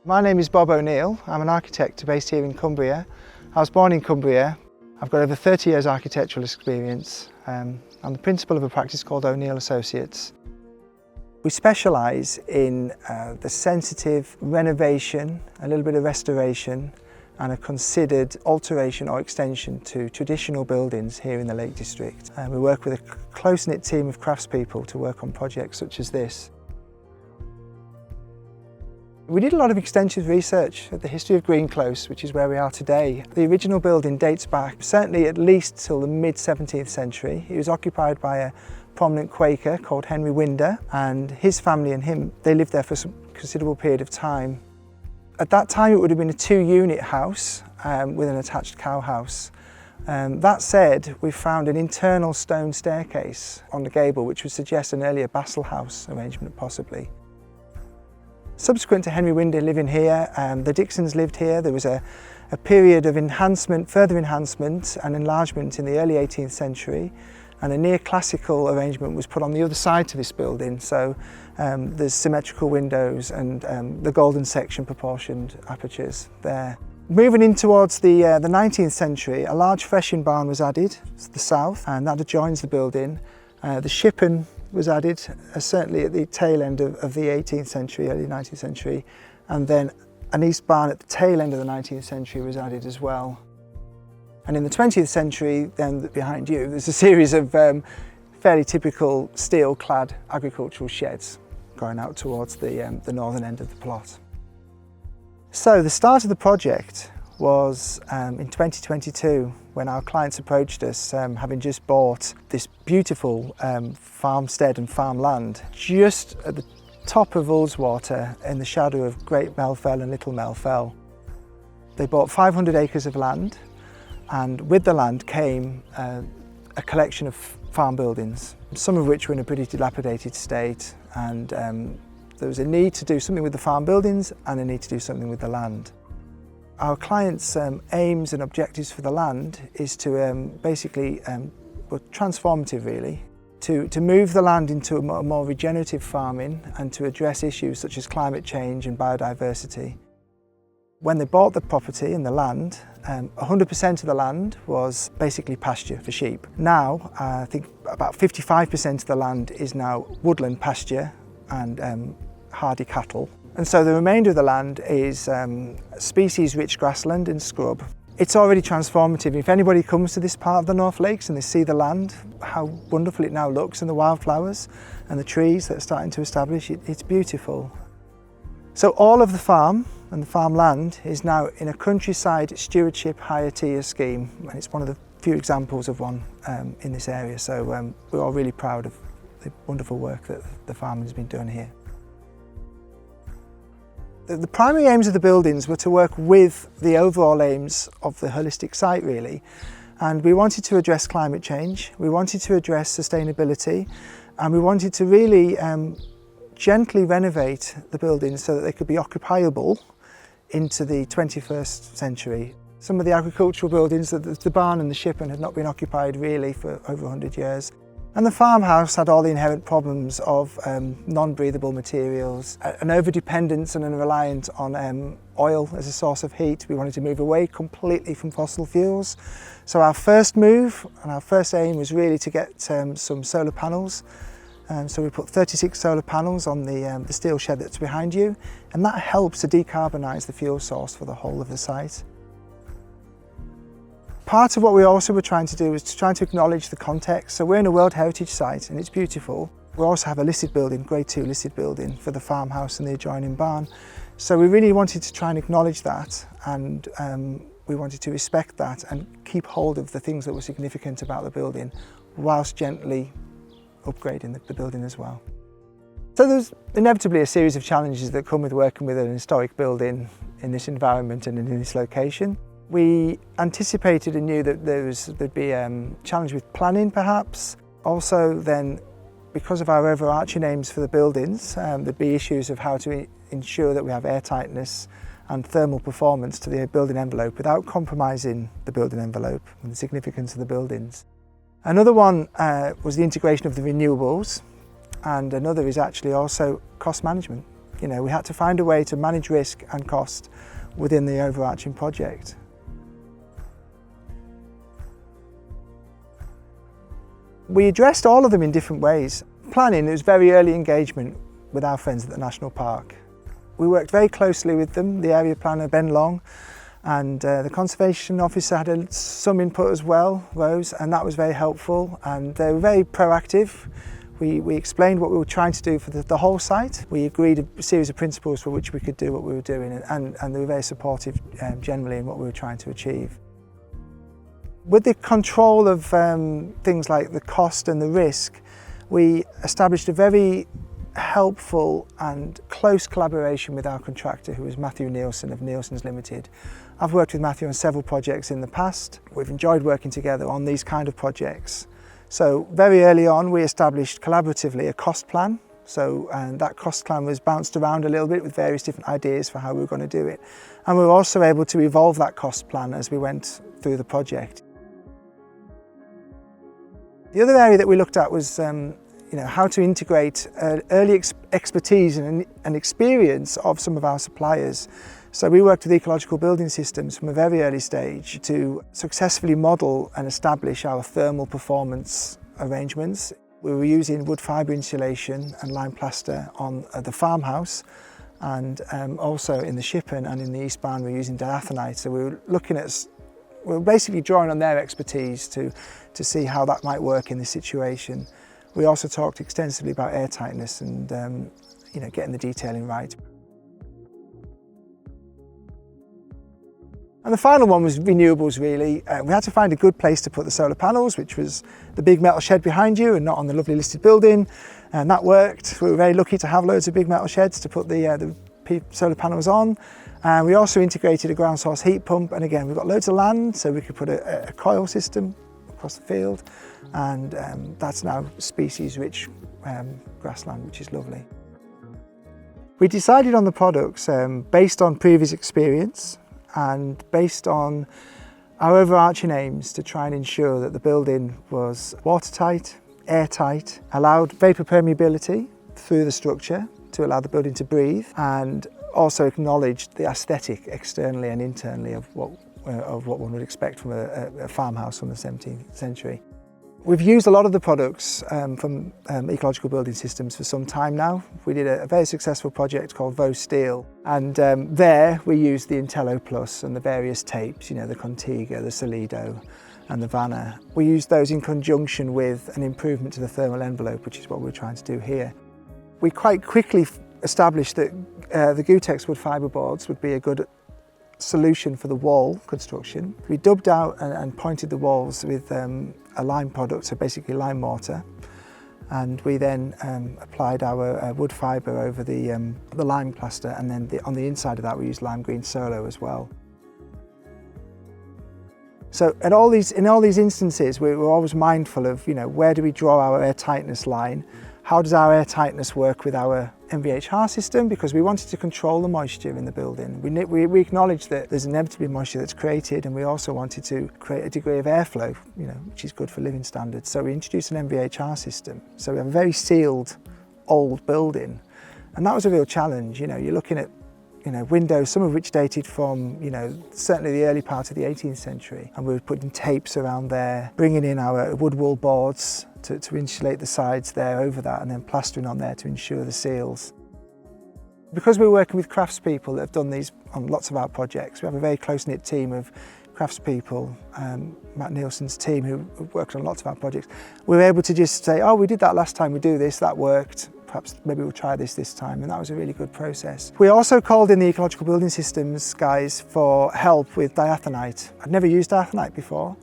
My name is Bob O'Neill. I'm an architect based here in Cumbria. I was born in Cumbria. I've got over 30 years architectural experience. I'm the principal of a practice called O'Neill Associates. We specialise in the sensitive renovation, a little bit of restoration and a considered alteration or extension to traditional buildings here in the Lake District. We work with a close-knit team of craftspeople to work on projects such as this. We did a lot of extensive research at the history of Green Close, which is where we are today. The original building dates back certainly at least till the mid-17th century. It was occupied by a prominent Quaker called Henry Winder, and his family and him, they lived there for some considerable period of time. At that time it would have been a 2-unit house with an attached cow house. That said, we found an internal stone staircase on the gable which would suggest an earlier Bassel house arrangement possibly. Subsequent to Henry Winder living here, the Dixons lived here. There was a period of enhancement, further enhancement and enlargement in the early 18th century, and a near-classical arrangement was put on the other side to this building. So there's symmetrical windows and the golden section proportioned apertures there. Moving in towards the 19th century, a large threshing barn was added to the south, and that adjoins the building. The Shippon was added certainly at the tail end of the 18th century, early 19th century, and then an east barn at the tail end of the 19th century was added as well. And in the 20th century, then behind you, there's a series of fairly typical steel-clad agricultural sheds going out towards the northern end of the plot. So the start of the project was in 2022 when our clients approached us, having just bought this beautiful farmstead and farmland just at the top of Ullswater in the shadow of Great Melfell and Little Melfell. They bought 500 acres of land, and with the land came a collection of farm buildings, some of which were in a pretty dilapidated state, and there was a need to do something with the farm buildings and a need to do something with the land. Our clients' aims and objectives for the land is to basically, transformative really, to move the land into a more regenerative farming and to address issues such as climate change and biodiversity. When they bought the property and the land, 100% of the land was basically pasture for sheep. Now, I think about 55% of the land is now woodland pasture and hardy cattle. And so the remainder of the land is species-rich grassland and scrub. It's already transformative. If anybody comes to this part of the North Lakes and they see the land, how wonderful it now looks, and the wildflowers and the trees that are starting to establish, it's beautiful. So all of the farm and the farmland is now in a countryside stewardship hire tier scheme, and it's one of the few examples of one in this area. So we're all really proud of the wonderful work that the farming has been done here. The primary aims of the buildings were to work with the overall aims of the holistic site really, and we wanted to address climate change, we wanted to address sustainability, and we wanted to really gently renovate the buildings so that they could be occupiable into the 21st century. Some of the agricultural buildings, the barn and the Shippon, had not been occupied really for over 100 years. And the farmhouse had all the inherent problems of non-breathable materials, an over-dependence and a reliance on oil as a source of heat. We wanted to move away completely from fossil fuels. So our first move and our first aim was really to get some solar panels. So we put 36 solar panels on the steel shed that's behind you, and that helps to decarbonise the fuel source for the whole of the site. Part of what we also were trying to do was to try to acknowledge the context. So we're in a World Heritage Site and it's beautiful. We also have a listed building, Grade 2 listed building for the farmhouse and the adjoining barn. So we really wanted to try and acknowledge that, and we wanted to respect that and keep hold of the things that were significant about the building whilst gently upgrading the building as well. So there's inevitably a series of challenges that come with working with an historic building in this environment and in this location. We anticipated and knew that there'd be a challenge with planning perhaps. Also then, because of our overarching aims for the buildings, there'd be issues of how to ensure that we have air-tightness and thermal performance to the building envelope without compromising the building envelope and the significance of the buildings. Another one was the integration of the renewables, and another is actually also cost management. You know, we had to find a way to manage risk and cost within the overarching project. We addressed all of them in different ways. Planning, it was very early engagement with our friends at the National Park. We worked very closely with them, the area planner Ben Long, and the conservation officer had some input as well, Rose, and that was very helpful, and they were very proactive. We explained what we were trying to do for the whole site. We agreed a series of principles for which we could do what we were doing, and they were very supportive generally in what we were trying to achieve. With the control of things like the cost and the risk, we established a very helpful and close collaboration with our contractor, who was Matthew Nielsen of Nielsen's Limited. I've worked with Matthew on several projects in the past. We've enjoyed working together on these kind of projects. So very early on we established collaboratively a cost plan. And that cost plan was bounced around a little bit with various different ideas for how we were going to do it. And we were also able to evolve that cost plan as we went through the project. The other area that we looked at was how to integrate early expertise and experience of some of our suppliers. So we worked with ecological building systems from a very early stage to successfully model and establish our thermal performance arrangements. We were using wood fibre insulation and lime plaster on the farmhouse, and also in the Shippon and in the East Barn we were using diathanite. So we were basically drawing on their expertise to see how that might work in this situation. We also talked extensively about air-tightness and getting the detailing right. And the final one was renewables, really. We had to find a good place to put the solar panels, which was the big metal shed behind you and not on the lovely listed building, and that worked. We were very lucky to have loads of big metal sheds to put the solar panels on. And we also integrated a ground source heat pump, and again we've got loads of land, so we could put a coil system across the field, and that's now species rich grassland, which is lovely. We decided on the products based on previous experience and based on our overarching aims to try and ensure that the building was watertight, airtight, allowed vapour permeability through the structure to allow the building to breathe, and also acknowledged the aesthetic externally and internally of what one would expect from a farmhouse from the 17th century. We've used a lot of the products from ecological building systems for some time now. We did a very successful project called Vaux Steel, and there we used the Intello Plus and the various tapes, the Contiga, the Solido and the Vanna. We used those in conjunction with an improvement to the thermal envelope, which is what we're trying to do here. We quite quickly established that the Gutex wood fibre boards would be a good solution for the wall construction. We dubbed out and pointed the walls with a lime product, so basically lime mortar, and we then applied our wood fibre over the lime plaster, and then on the inside of that we used lime green solo as well. So in all these instances we were always mindful of where do we draw our air tightness line. How does our air tightness work with our MVHR system? Because we wanted to control the moisture in the building. We acknowledged that there's inevitably moisture that's created, and we also wanted to create a degree of airflow, which is good for living standards. So we introduced an MVHR system. So we have a very sealed old building, and that was a real challenge. You're looking at windows, some of which dated from certainly the early part of the 18th century, and we were putting tapes around there, bringing in our wood wool boards to insulate the sides there over that, and then plastering on there to ensure the seals. Because we're working with craftspeople that have done these on lots of our projects, we have a very close-knit team of craftspeople, Matt Nielsen's team, who worked on lots of our projects. We were able to just say, oh, we did that last time, we do this, that worked, perhaps maybe we'll try this time, and that was a really good process. We also called in the ecological building systems guys for help with diathanite. I'd never used diathanite before,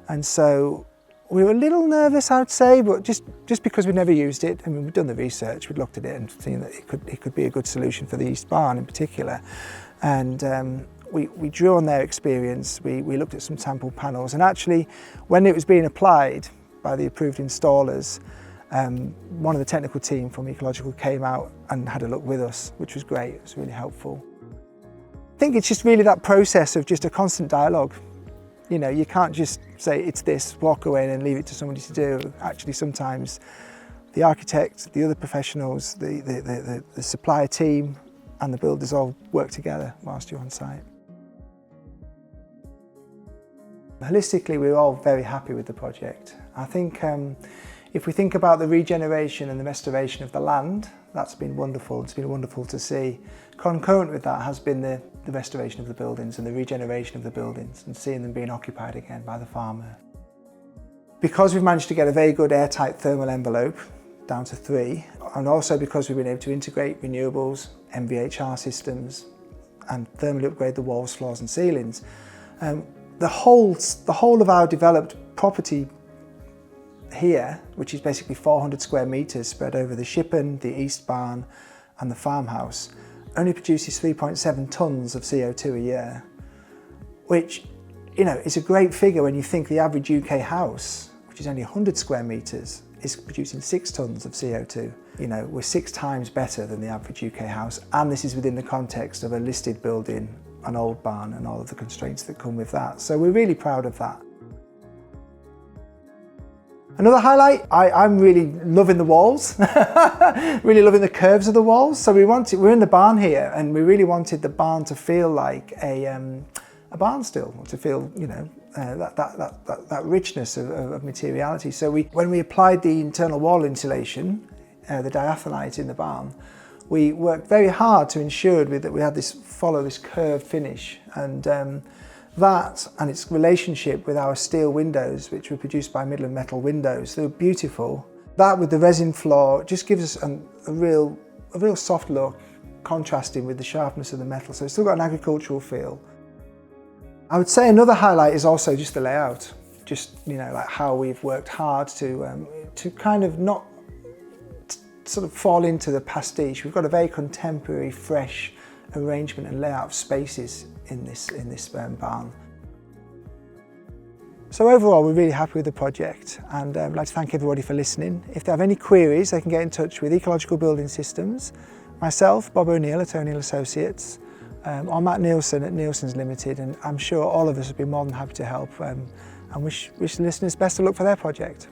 and so we were a little nervous, I would say, but just because we'd never used it. I mean, we'd done the research, we'd looked at it and seen that it could be a good solution for the East Barn in particular. And we drew on their experience, we looked at some sample panels, and actually when it was being applied by the approved installers, one of the technical team from Ecological came out and had a look with us, which was great. It was really helpful. I think it's just really that process of just a constant dialogue. You can't just say it's this, walk away and leave it to somebody to do. Actually, sometimes The architect, the other professionals, the supplier team and the builders all work together whilst you're on site. Holistically, we're all very happy with the project. I think if we think about the regeneration and the restoration of the land, that's been wonderful. It's been wonderful to see. Concurrent with that has been the restoration of the buildings and the regeneration of the buildings and seeing them being occupied again by the farmer. Because we've managed to get a very good airtight thermal envelope, down to 3, and also because we've been able to integrate renewables, MVHR systems, and thermally upgrade the walls, floors and ceilings, the whole of our developed property here, which is basically 400 square metres spread over the Shippon, the East Barn and the farmhouse, only produces 3.7 tonnes of CO2 a year, which, you know, is a great figure when you think the average UK house, which is only 100 square metres, is producing 6 tonnes of CO2. You know, we're 6 times better than the average UK house, and this is within the context of a listed building, an old barn and all of the constraints that come with that. So we're really proud of that. Another highlight, I'm really loving the walls, really loving the curves of the walls. So we're in the barn here and we really wanted the barn to feel like a barn still, to feel, you know, that richness of materiality. So when we applied the internal wall insulation, the diathanite in the barn, we worked very hard to ensure that we had follow this curved finish, and that and its relationship with our steel windows, which were produced by Midland Metal Windows, they were beautiful. That with the resin floor just gives us a real soft look, contrasting with the sharpness of the metal. So it's still got an agricultural feel. I would say another highlight is also just the layout. Just, you know, like how we've worked hard to kind of not sort of fall into the pastiche. We've got a very contemporary, fresh arrangement and layout of spaces in this barn. So overall, we're really happy with the project, and I'd like to thank everybody for listening. If they have any queries, they can get in touch with Ecological Building Systems, myself, Bob O'Neill at O'Neill Associates, or Matt Nielsen at Nielsen's Limited, and I'm sure all of us would be more than happy to help, and wish the listeners best of luck for their project.